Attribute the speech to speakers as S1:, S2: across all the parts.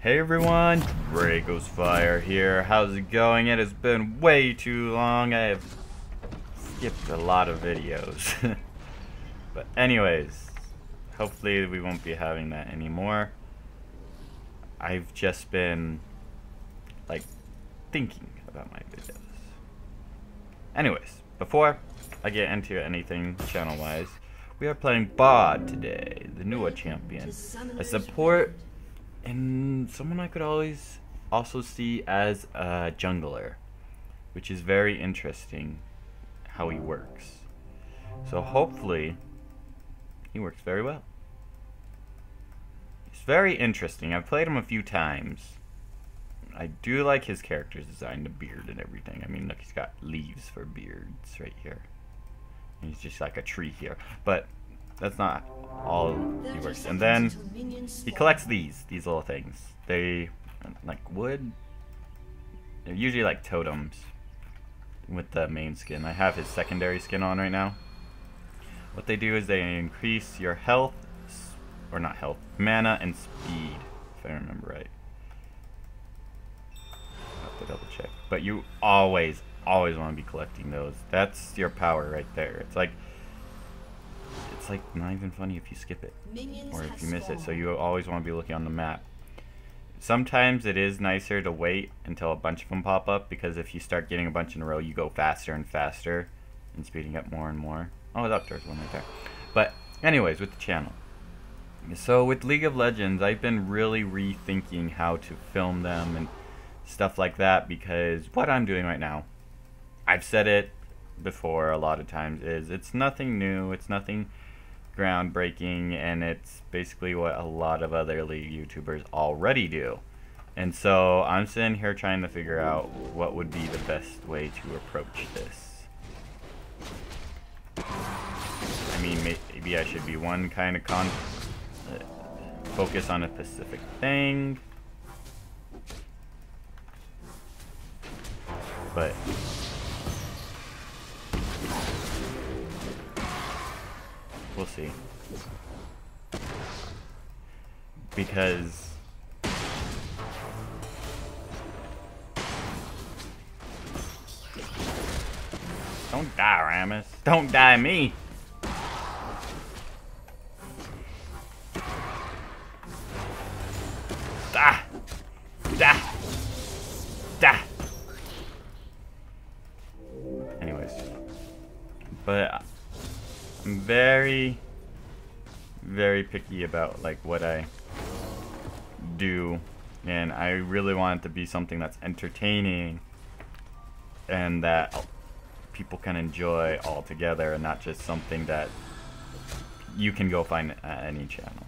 S1: Hey everyone, Draco's Fire here. How's it going? It has been way too long. I have skipped a lot of videos. But anyways, hopefully we won't be having that anymore. I've just been like thinking about my videos. Anyways, before I get into anything channel wise, we are playing Bod today, the newer champion. A support and someone I could always also see as a jungler, which is very interesting how he works. So hopefully he works very well. It's very interesting. I've played him a few times. I do like his character's design, the beard and everything. I mean, look, he's got leaves for beards right here. And he's just like a tree here. But that's not all he works. And then he collects these little things. They like wood. They're usually like totems with the main skin. I have his secondary skin on right now. What they do is they increase your health, or not health, mana and speed, if I remember right. I have to double check. But you always want to be collecting those. That's your power right there. It's like not even funny if you skip it or if you miss it, so you always want to be looking on the map. Sometimes it is nicer to wait until a bunch of them pop up, because if you start getting a bunch in a row, you go faster and faster and speeding up more and more. Oh, look, there's one right there. But anyways, with the channel, so with League of Legends, I've been really rethinking how to film them and stuff like that, because what I'm doing right now, I've said it before a lot of times, is it's nothing new, it's nothing groundbreaking, and it's basically what a lot of other League YouTubers already do. And so I'm sitting here trying to figure out what would be the best way to approach this. I mean, maybe I should be one kind of focus on a specific thing, but we'll see. Because don't die, Ramus. Don't die me. Da. Da. Da. Anyways. But I'm very picky about like what I do, and I really want it to be something that's entertaining and that people can enjoy all together, and not just something that you can go find at any channel.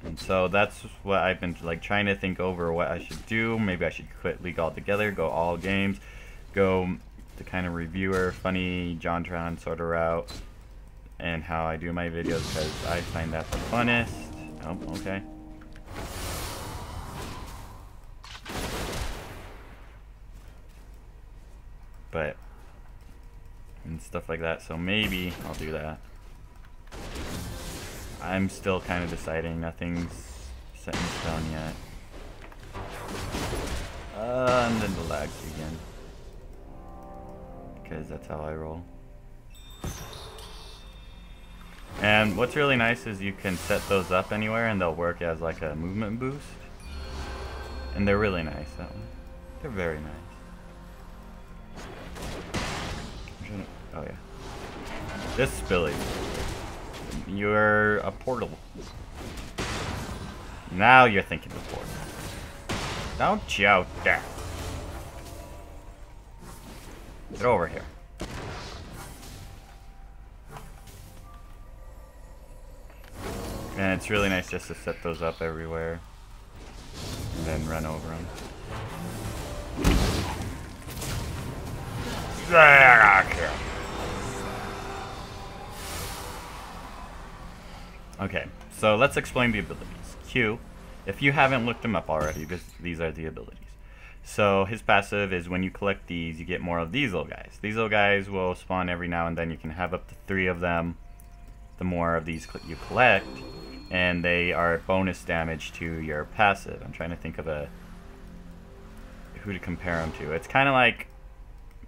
S1: And so that's what I've been like trying to think over what I should do. Maybe I should quit League altogether, go all games, go the kind of reviewer, funny JonTron sort of route, and how I do my videos, because I find that the funnest. Oh, okay. But and stuff like that, so maybe I'll do that. I'm still kind of deciding. Nothing's set in stone yet. And then the lags again, because that's how I roll. And what's really nice is you can set those up anywhere and they'll work as like a movement boost. And they're really nice, that one. They're very nice. Oh yeah. This Billy. You're a portal. Now you're thinking of portal. Don't you out there. Get over here. And it's really nice just to set those up everywhere and then run over them. Okay, so let's explain the abilities. Q, if you haven't looked them up already, these are the abilities. So his passive is when you collect these, you get more of these little guys. These little guys will spawn every now and then. You can have up to 3 of them the more of these you collect. and they are bonus damage to your passive. I'm trying to think of who to compare them to. It's kind of like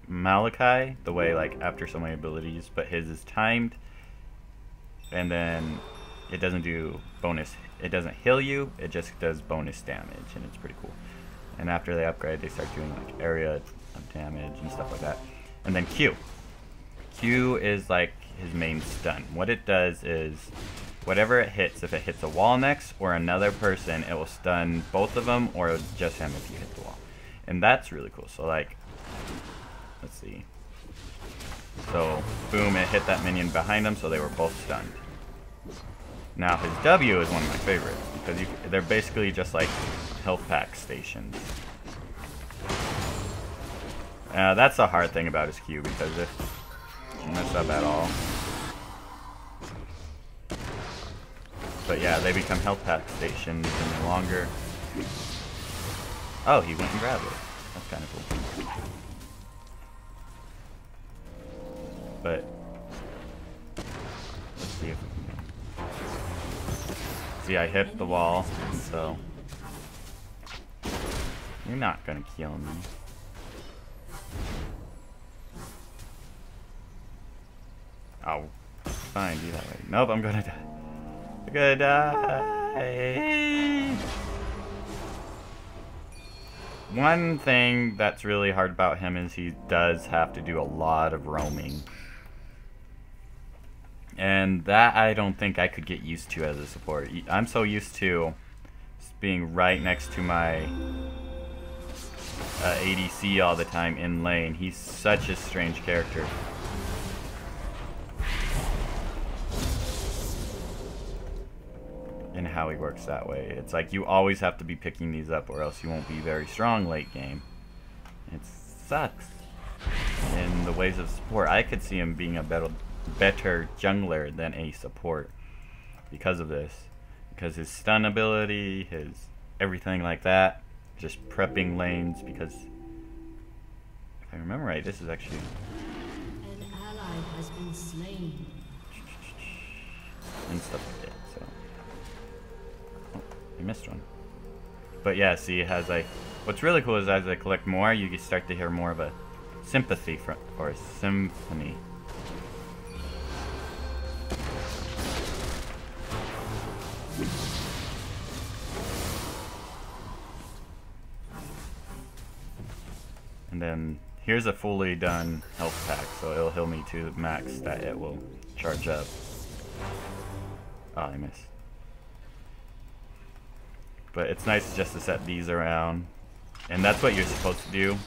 S1: Malachi, the way like after so many abilities, but his is timed, and then it doesn't do bonus. It doesn't heal you. It just does bonus damage, and it's pretty cool. And after they upgrade, they start doing like area of damage and stuff like that. And then Q. Q is like his main stun. What it does is, whatever it hits, if it hits a wall next or another person, it will stun both of them or just him if you hit the wall. And that's really cool. So like, let's see. So boom, it hit that minion behind them, so they were both stunned. Now his W is one of my favorites because they're basically just like health pack stations. That's the hard thing about his Q, because if you mess up at all. But yeah, they become health pack stations and no longer. Oh, he went and grabbed it. That's kind of cool. But let's see if we can. See, I hit the wall, so you're not gonna kill me. Oh, fine, do that way. Nope, I'm gonna die. I'm gonna die. One thing that's really hard about him is he does have to do a lot of roaming. And that I don't think I could get used to as a support. I'm so used to being right next to my ADC all the time in lane. He's such a strange character. And how he works that way. It's like you always have to be picking these up or else you won't be very strong late game. It sucks. In the ways of support, I could see him being a better jungler than a support because of this. Because his stun ability, his everything like that, just prepping lanes, because if I remember right, this is actually
S2: an ally has been slain.
S1: And stuff like that. So I missed one. But yeah, see, as what's really cool is as I collect more, you can start to hear more of a sympathy or a symphony. And then here's a fully done health pack, so it'll heal me to max that it will charge up. Oh, I missed. But it's nice just to set these around, and that's what you're supposed to do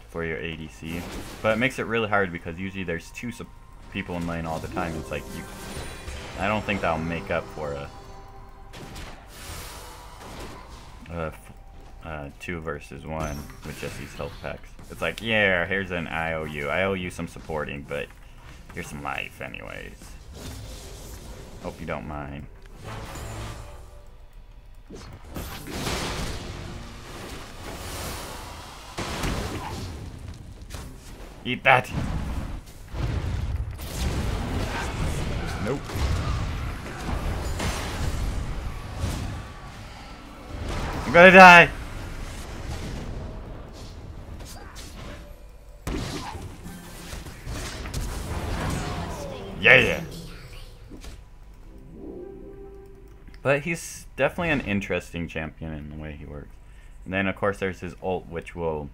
S1: for your ADC. But it makes it really hard because usually there's two people in lane all the time. It's like I don't think that'll make up for a 2 versus 1 with just these health packs. It's like, yeah, here's an I owe you some supporting, but here's some life anyways. Hope you don't mind. Eat that! Nope. I'm gonna die! Yeah! But he's definitely an interesting champion in the way he works. And then of course there's his ult, which will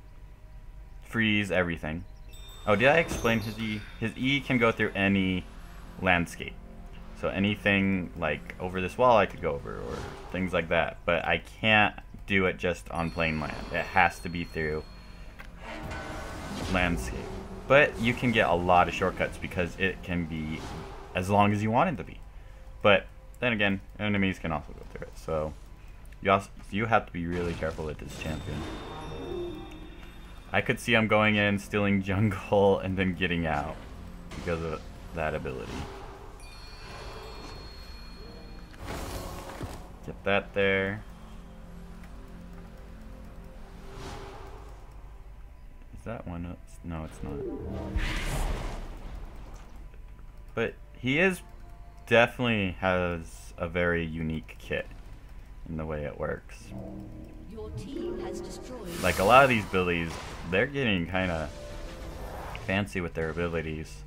S1: freeze everything. Oh, did I explain his E? His E can go through any landscape. So anything like over this wall I could go over, or things like that. But I can't do it just on plain land. It has to be through landscape. But you can get a lot of shortcuts because it can be as long as you want it to be. But then again, enemies can also go through it. So you have to be really careful with this champion. I could see him going in, stealing jungle, and then getting out because of that ability. Get that there. Is that one? No, it's not. But he is definitely has a very unique kit in the way it works.
S2: Your team has destroyed.
S1: Like a lot of these abilities, they're getting kind of fancy with their abilities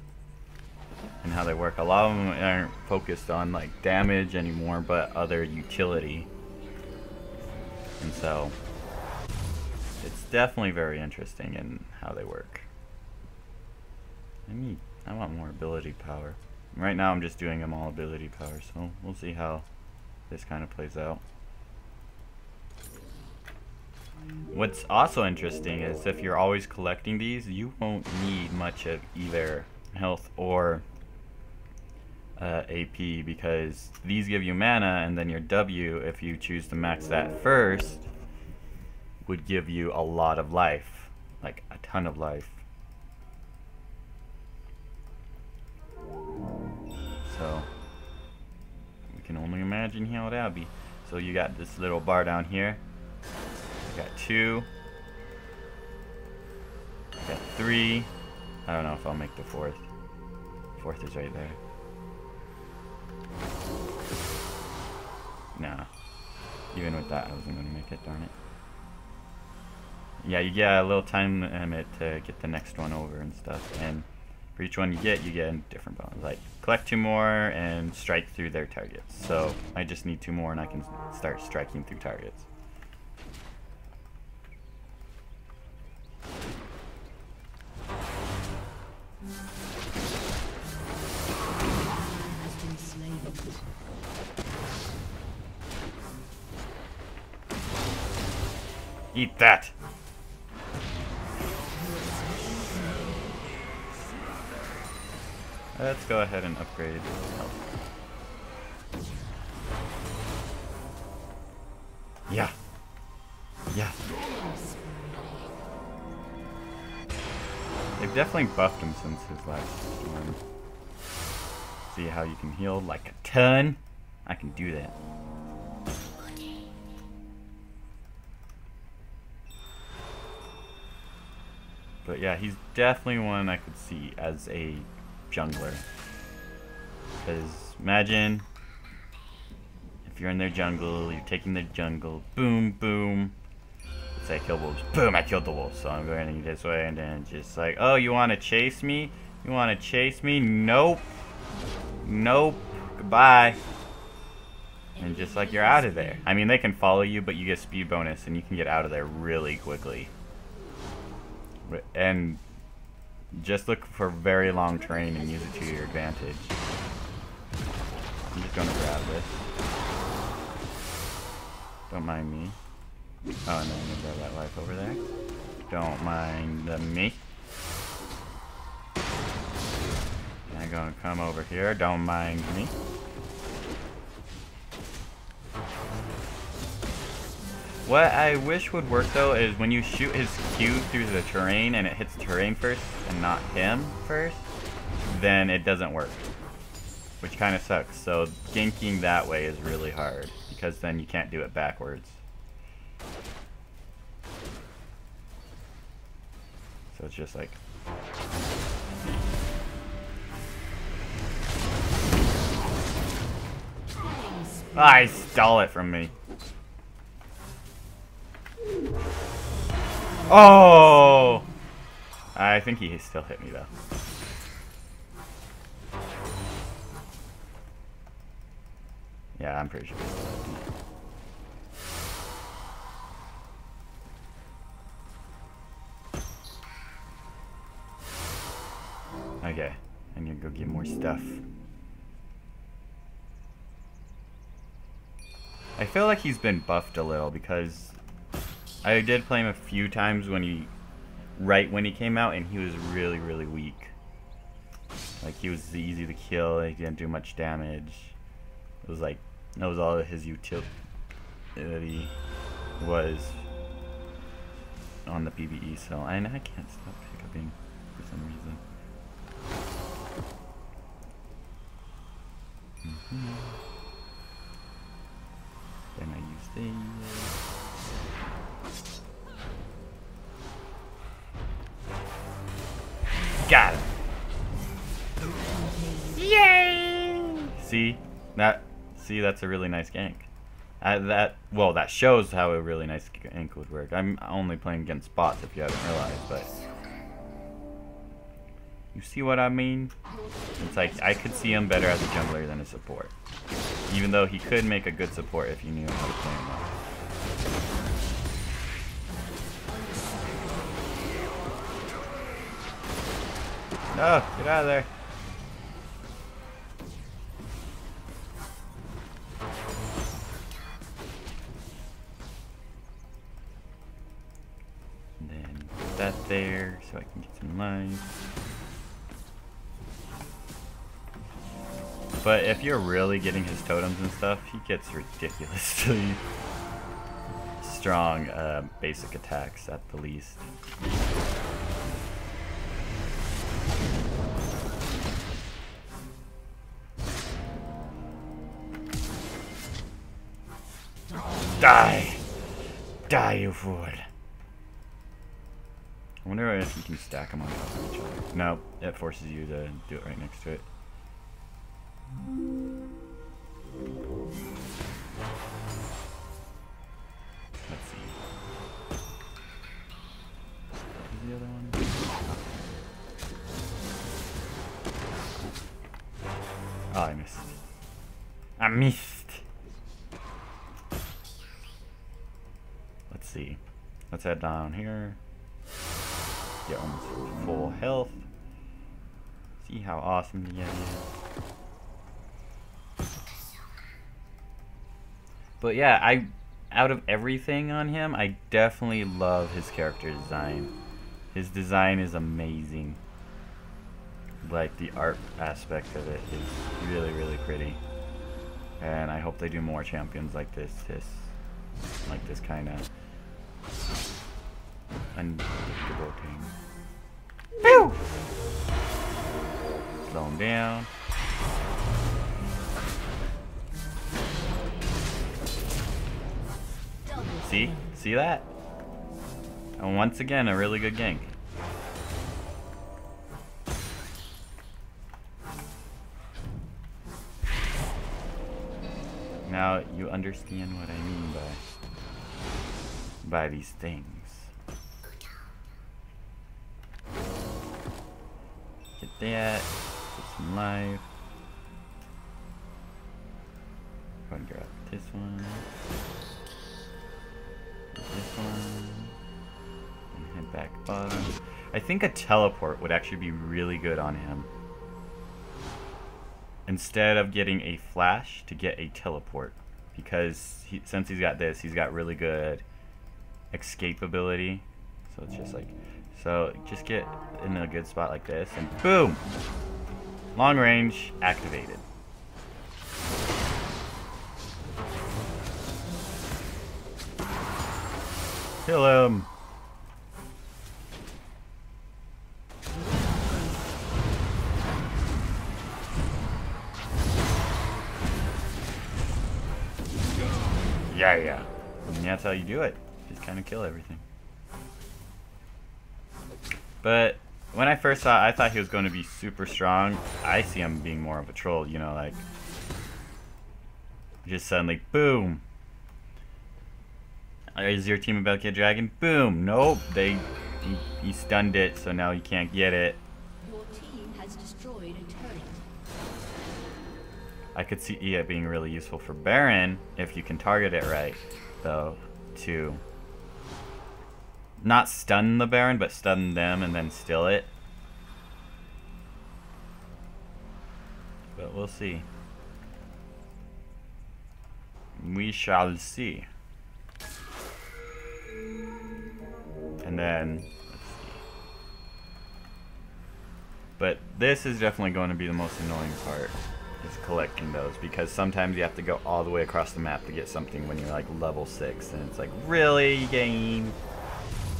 S1: and how they work. A lot of them aren't focused on like damage anymore, but other utility. And so it's definitely very interesting in how they work. I want more ability power. Right now I'm just doing them all ability power, so we'll see how this kind of plays out. What's also interesting is if you're always collecting these, you won't need much of either health or AP, because these give you mana, and then your W, if you choose to max that first, would give you a lot of life, like a ton of life. So we can only imagine how that'll be. So you got this little bar down here. You got 2. You got 3. I don't know if I'll make the 4th. 4th is right there. Nah. Even with that, I wasn't gonna make it, darn it. Yeah, you get a little time limit to get the next one over and stuff, and for each one you get a different bonus. Like, collect 2 more and strike through their targets. So, I just need 2 more and I can start striking through targets. Eat that! Let's go ahead and upgrade health. Yeah. Yeah. They've definitely buffed him since his last one. See how you can heal like a ton? I can do that. But yeah, he's definitely one I could see as a jungler. Because imagine if you're in their jungle, you're taking their jungle, boom, boom. Let's say I kill wolves, boom, I killed the wolf. So I'm going this way, and then just like, oh, you want to chase me? You want to chase me? Nope. Nope. Goodbye. And just like you're out of there. I mean, they can follow you, but you get speed bonus, and you can get out of there really quickly. And just look for very long terrain and use it to your advantage. I'm just gonna grab this. Don't mind me. Oh, and then I'm gonna grab that life over there. Don't mind me. I'm gonna come over here. Don't mind me. What I wish would work though is when you shoot his Q through the terrain and it hits the terrain first and not him first, then it doesn't work. Which kind of sucks. So ganking that way is really hard because then you can't do it backwards. So it's just like... Ah, he stole it from me. Oh! I think he still hit me though. Yeah, I'm pretty sure he still hit me. Okay, I need to go get more stuff. I feel like he's been buffed a little because I did play him a few times right when he came out, and he was really, really weak. Like, he was easy to kill, he didn't do much damage. It was like, that was all his utility was on the PvE, so I can't stop hiccuping for some reason. Then I use these. Got it. Yay! See? That See, that's a really nice gank. Well, that shows how a really nice gank would work. I'm only playing against bots if you haven't realized, but you see what I mean? It's like I could see him better as a jungler than a support, even though he could make a good support if you knew how to play him well. No, get out of there. And then put that there so I can get some life. But if you're really getting his totems and stuff, he gets ridiculously strong basic attacks at the least. Die! Die, you fool! I wonder if you can stack them on top of each other. No, it forces you to do it right next to it. Let's see. Where's the other one? Oh, I missed. I missed! Let's see. Let's head down here. Get almost full health. See how awesome the Yeti is. But yeah, out of everything on him, I definitely love his character design. His design is amazing. Like, the art aspect of it is really, really pretty. And I hope they do more champions like this kind of unpredictable thing. Pew! Slow him down. See that? And once again, a really good gank. Now you understand what I mean by these things. Get that. Get some life. Go and grab this one. This one. And head back bottom. I think a teleport would actually be really good on him. Instead of getting a flash, to get a teleport. Because since he's got this, he's got really good escape ability. So it's just like, just get in a good spot like this and boom! Long range activated. Kill him! Yeah. And that's how you do it. Just kind of kill everything. But when I first saw it, I thought he was going to be super strong. I see him being more of a troll, you know, like just suddenly, boom. Is your team about to get dragon? Boom. Nope. He stunned it, so now he can't get it.
S2: Your team has destroyed a turret.
S1: I could see it being really useful for Baron if you can target it right, though, to not stun the Baron, but stun them and then steal it. But we'll see. We shall see. And then, let's see. But this is definitely going to be the most annoying part, is collecting those, because sometimes you have to go all the way across the map to get something when you're like level 6, and it's like, really, game?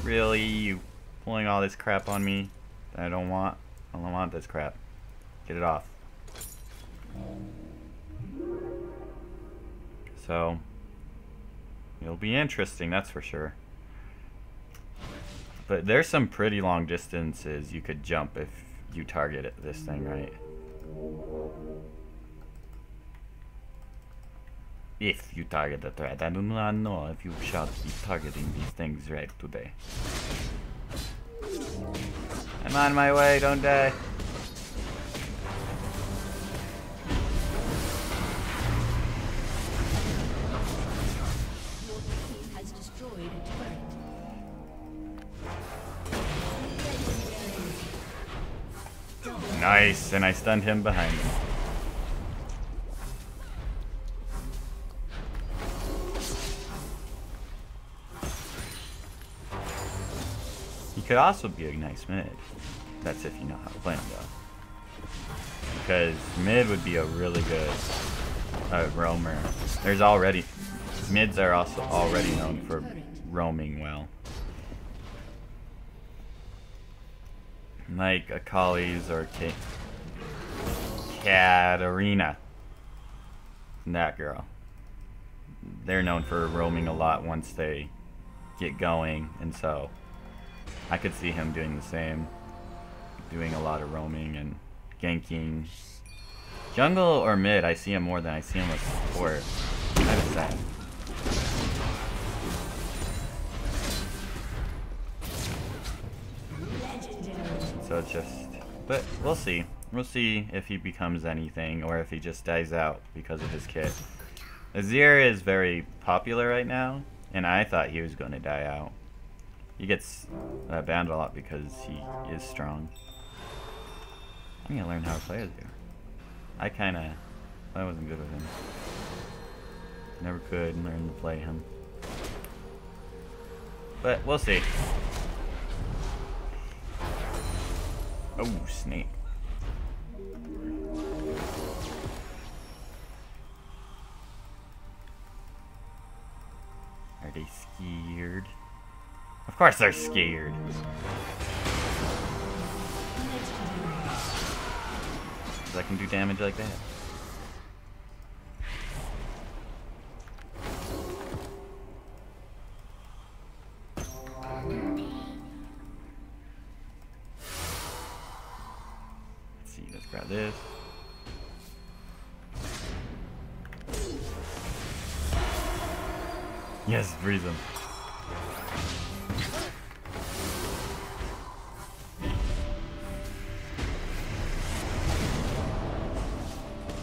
S1: Really? You pulling all this crap on me that I don't want? I don't want this crap. Get it off. So, it'll be interesting, that's for sure. But there's some pretty long distances you could jump if you target this thing right. If you target the threat. I do not know if you shall be targeting these things right today. I'm on my way, don't die.
S2: Your team has destroyed a turret.
S1: Nice, and I stunned him behind me. He could also be a nice mid. That's if you know how to play him though. Because mid would be a really good roamer. There's already... Mids are also already known for roaming well. Like Akali's or Katarina. That girl. They're known for roaming a lot once they get going, and so I could see him doing the same. Doing a lot of roaming and ganking. Jungle or mid, I see him more than I see him as support. Kind of sad. So it's just, but we'll see. We'll see if he becomes anything or if he just dies out because of his kit. Azir is very popular right now, and I thought he was going to die out. He gets banned a lot because he is strong. I'm gonna learn how to play Azir. I wasn't good with him. Never could learn to play him. But we'll see. Oh, snake. Are they scared? Of course they're scared. I can do damage like that. Let's see, let's grab this. Yes, freeze him.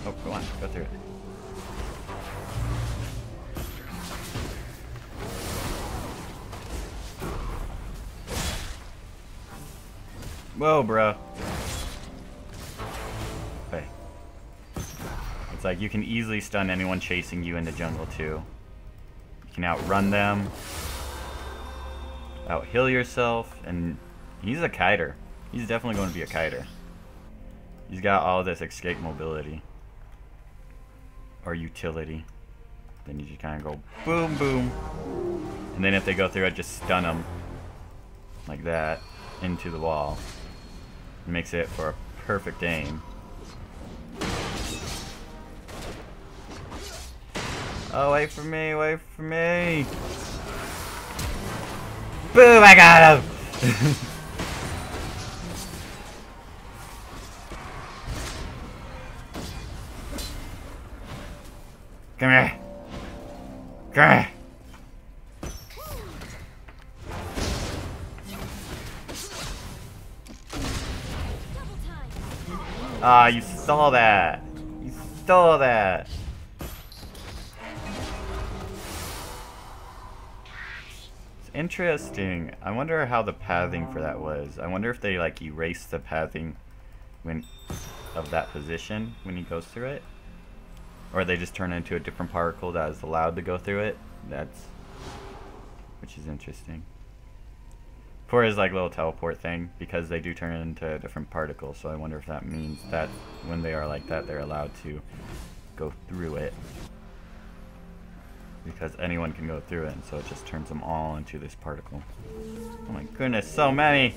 S1: Oh, go on, go through it. Whoa, bro. Okay. It's like you can easily stun anyone chasing you in the jungle too. You can outrun them, out heal yourself, and he's a kiter. He's definitely going to be a kiter. He's got all this escape mobility. Or utility. Then you just kind of go boom, boom. And then if they go through it, just stun them. Like that. Into the wall. It makes it for a perfect aim. Oh, wait for me, wait for me. Boom, I got him! Come here. Come here. Ah, you stole that. You stole that. It's interesting. I wonder how the pathing for that was. I wonder if they like erase the pathing of that position when he goes through it. Or they just turn it into a different particle that is allowed to go through it. Which is interesting. For his like little teleport thing, because they do turn it into a different particle. So I wonder if that means that when they are like that, they're allowed to go through it. Because anyone can go through it, and so it just turns them all into this particle. Oh my goodness, so many!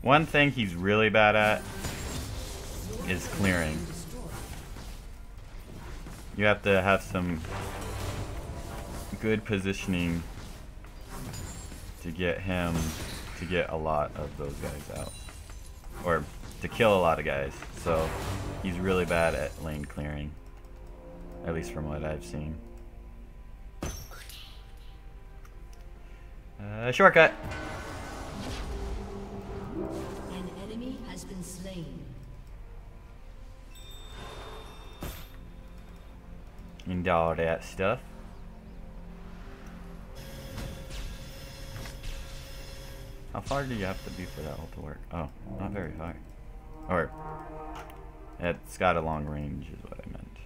S1: One thing he's really bad at is clearing. You have to have some good positioning to get him to get a lot of those guys out. Or to kill a lot of guys. So he's really bad at lane clearing. At least from what I've seen. Shortcut!
S2: An enemy has been slain.
S1: And all that stuff. How far do you have to be for that ult to work? Oh, not very far. Or, it's got a long range is what I meant.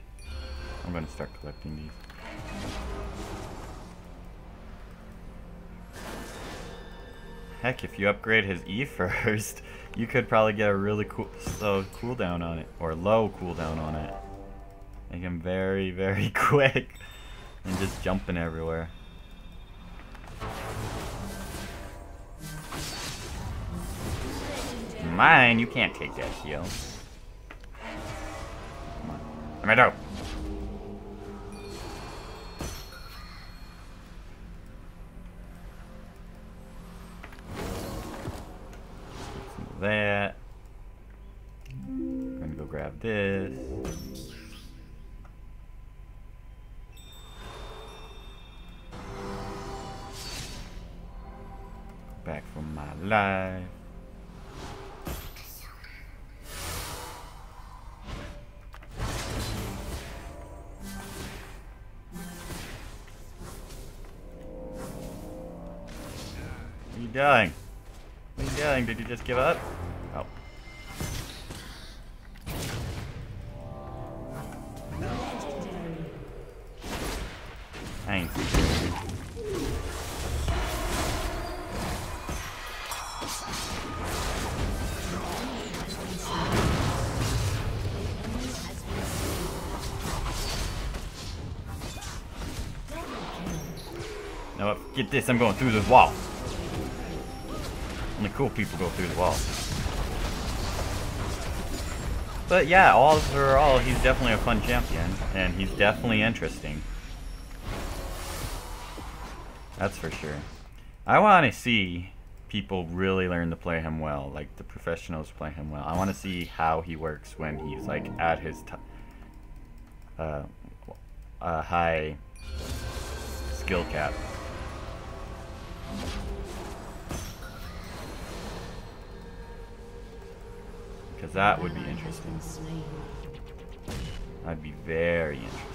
S1: I'm gonna start collecting these. Heck, if you upgrade his E first, you could probably get a really slow cooldown on it, or low cooldown on it. Make him very, very quick, and just jumping everywhere. Mine, you can't take that heal. Come on. Let me go. That. I'm gonna go grab this. Back from my life. What are you doing? What are you doing? Did you just give up? Oh. Thanks. Now get this, I'm going through this wall. Only cool people go through the wall. But yeah, overall, he's definitely a fun champion, and he's definitely interesting. That's for sure. I want to see people really learn to play him well, like the professionals play him well. I want to see how he works when he's like at his high skill cap. Because that would be interesting. That'd be very interesting.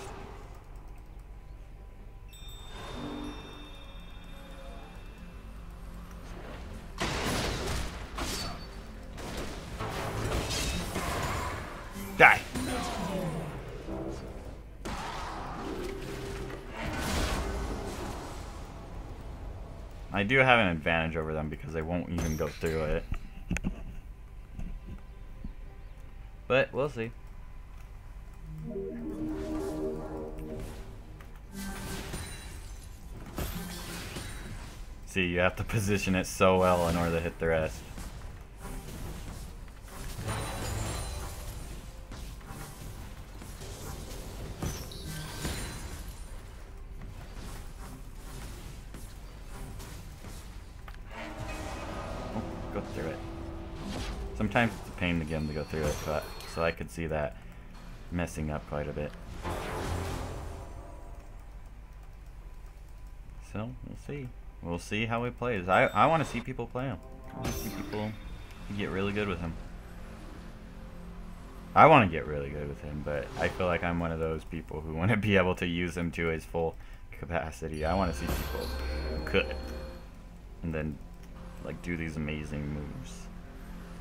S1: Die! I do have an advantage over them because they won't even go through it. But we'll see. See, you have to position it so well in order to hit the rest. Oh, go through it. Sometimes it's a pain to get him to go through it, but so I could see that messing up quite a bit. So, we'll see. We'll see how he plays. I want to see people play him. I want to see people get really good with him. I want to get really good with him, but I feel like I'm one of those people who want to be able to use him to his full capacity. I want to see people who could. And then, like, do these amazing moves.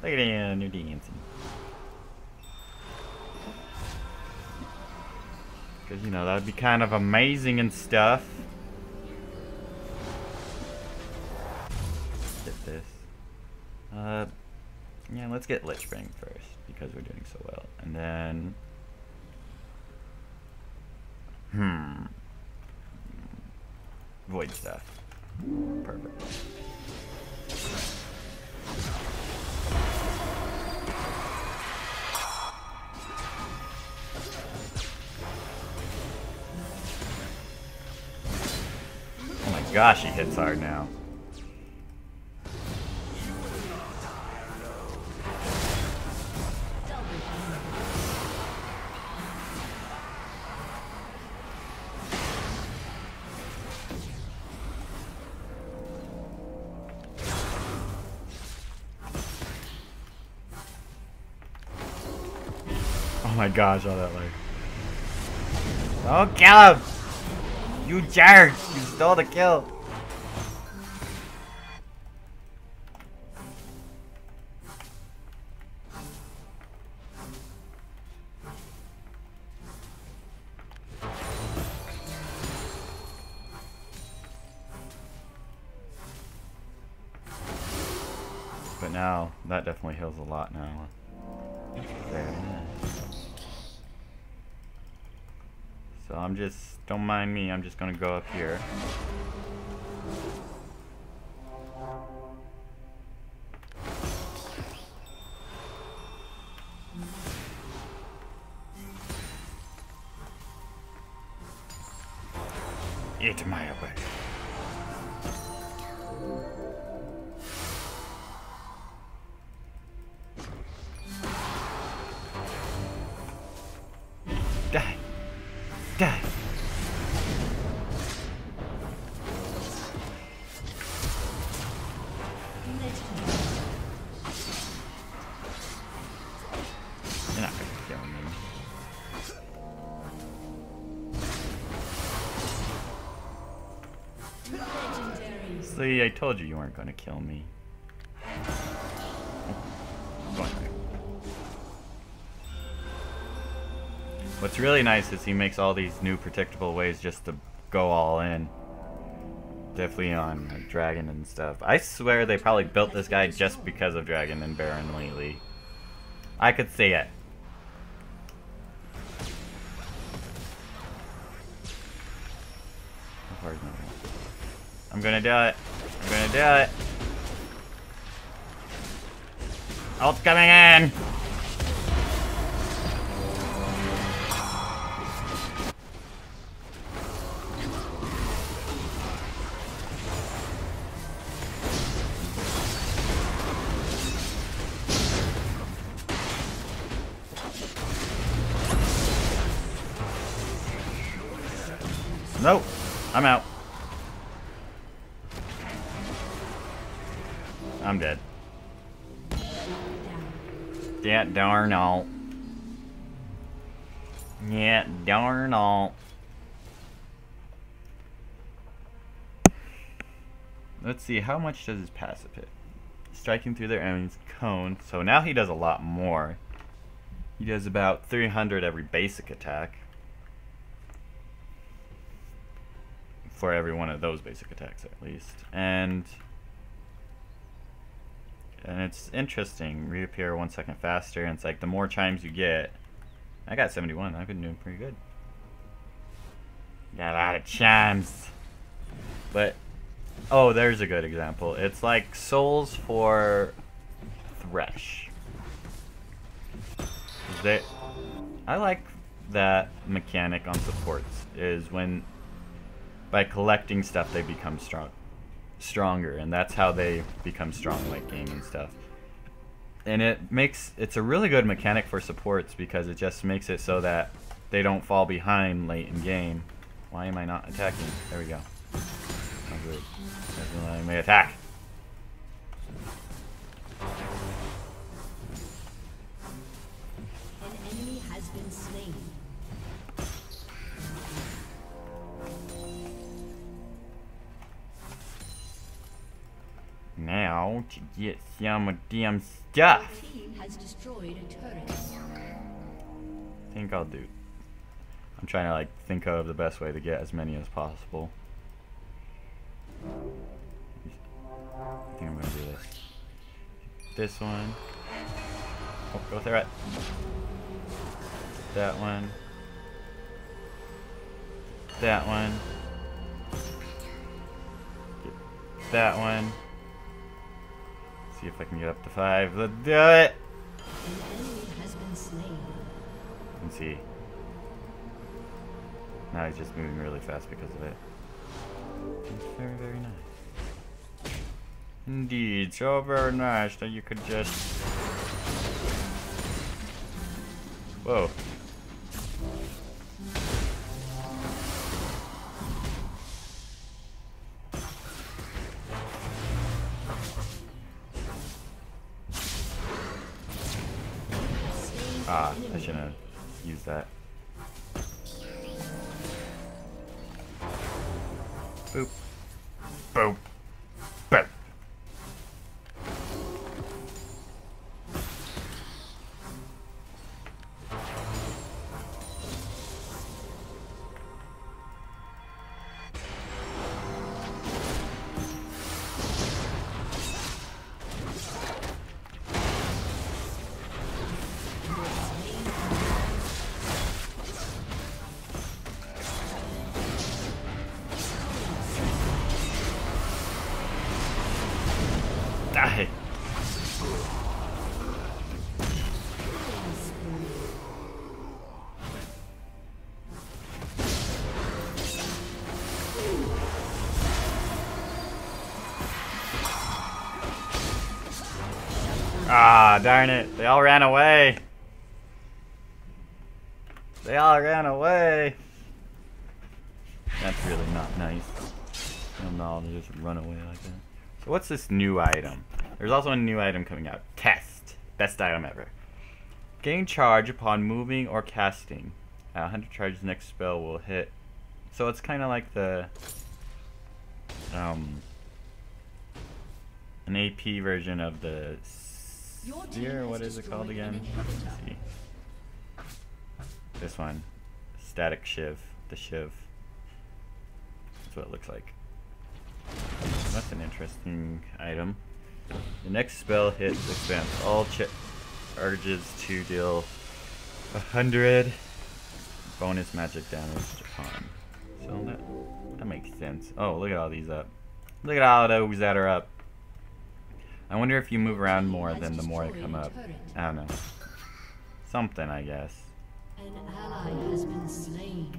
S1: Look at him, you're dancing. Because, you know, that would be kind of amazing and stuff. Get this. Yeah, let's get Lich Bang first, because we're doing so well. And then... Void stuff. Perfect. Oh my gosh, he hits hard now. Oh my gosh, all that lag. Don't kill him! You jerk! You stole the kill! But now, that definitely heals a lot now. Very nice. So I'm just, don't mind me, I'm just gonna go up here. Eat my way. Die! Die! You're not gonna kill me. See, I told you weren't gonna kill me. What's really nice is he makes all these new predictable ways just to go all in. Definitely on like, Dragon and stuff. I swear they probably built this guy just because of Dragon and Baron lately. I could see it. I'm gonna do it. I'm gonna do it. Ult's coming in! Nope. I'm out. I'm dead. Yeah, darn all. Yeah, darn all. Let's see, how much does his passive hit? Striking through their enemy's cone. So now he does a lot more. He does about 300 every basic attack. For every one of those basic attacks, at least. And it's interesting. Reappear 1 second faster. And it's like the more chimes you get. I got 71. I've been doing pretty good. Got a lot of chimes. But oh, there's a good example. It's like souls for Thresh. I like that mechanic on supports. Is when by collecting stuff they become stronger, and that's how they become strong late game and stuff. And it's a really good mechanic for supports because it just makes it so that they don't fall behind late in game. Why am I not attacking? There we go. Oh, good. Doesn't let me attack.
S2: An enemy has been slain.
S1: Now to get some damn stuff.
S2: The team has destroyed a turret.
S1: I think I'll do. I'm trying to like think of the best way to get as many as possible. I think I'm gonna do this. This one. Oh, go through it. That one. That one. Get that one. See if I can get up to 5. Let's do it!
S2: An enemy has been slain.
S1: Let's see. Now he's just moving really fast because of it. It's very, very nice. Indeed, so very nice that you could just... Whoa. Ah, I shouldn't have. use that. Boop. Boop. Boop. Die. Ah, darn it. They all ran away. They all ran away. That's really not nice. Them all to just run away like that. So what's this new item? There's also a new item coming out. Test. Best item ever. Gain charge upon moving or casting. 100 charges, next spell will hit. So it's kind of like the an AP version of the sphere. What is it called again? Let's see. This one. Static Shiv. The Shiv. That's what it looks like. That's an interesting item. The next spell hits expands all charges to deal 100 bonus magic damage upon. So that makes sense. Oh, look at all these up. Look at all those that are up. I wonder if you move around more, then the more they come up. I don't know. Something, I guess.
S2: An ally has been slain.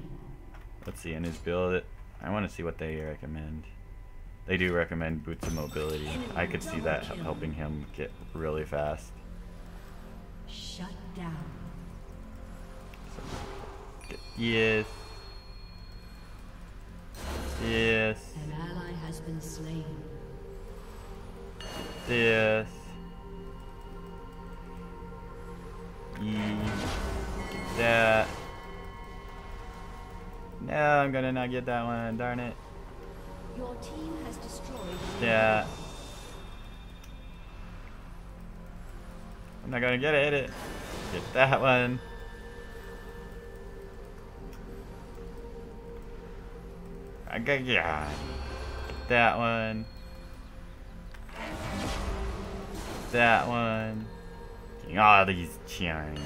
S1: Let's see, in his build, I want to see what they recommend. They do recommend boots of mobility. I could see that helping him get really fast.
S2: Shut down.
S1: So, yes. Yes.
S2: An ally has been slain.
S1: Yes. That. No, I'm gonna not get that one. Darn it.
S2: Your team has destroyed.
S1: Yeah. I'm not gonna get it. Get that one. I got yeah. That one. That one. Getting all these chimes.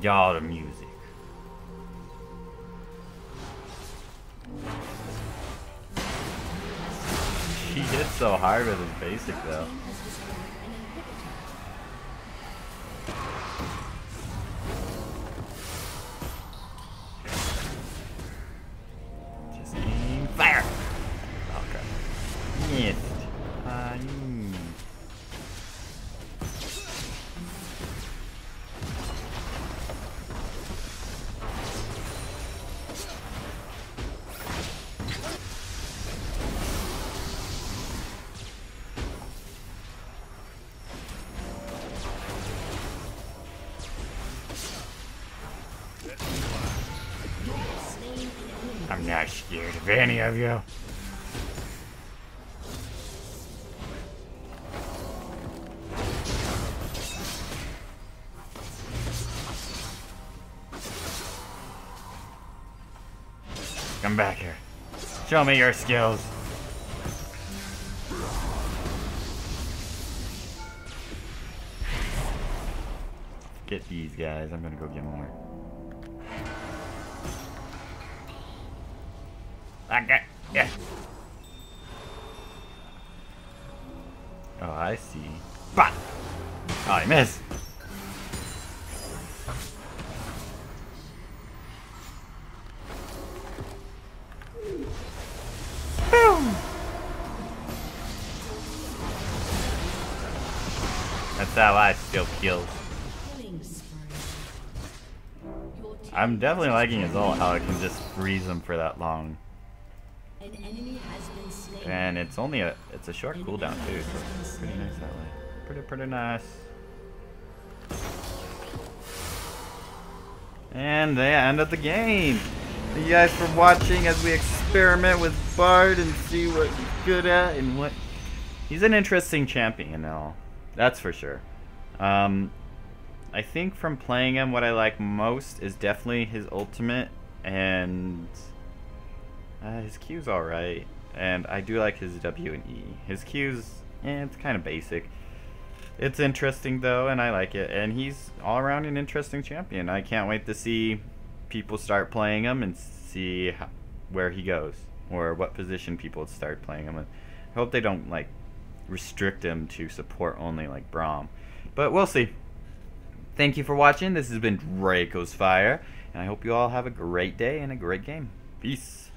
S1: Y'all the music. He hits so hard with his basic though. Just aim fire! Okay. Yes. I'm not scared of any of you. Come back here. Show me your skills. Get these guys. I'm gonna go get more. Okay. Yeah. Oh, I see. Bah! Oh, I missed. Boom! That's how I steal kills. I'm definitely liking his ult, how it can just freeze him for that long.
S2: An enemy has been slain.
S1: And it's only it's a short cooldown too, so it's pretty nice that way. Pretty nice. And the end of the game. Thank you guys for watching as we experiment with Bard and see what he's good at and what... He's an interesting champion, though. That's for sure. I think from playing him, what I like most is definitely his ultimate, and his Q's alright. And I do like his W and E. His Q's, it's kind of basic. It's interesting though, and I like it. And he's all around an interesting champion. I can't wait to see people start playing him and see where he goes, or what position people start playing him in. I hope they don't like restrict him to support only like Braum, but we'll see. Thank you for watching. This has been Draco's Fire, and I hope you all have a great day and a great game. Peace.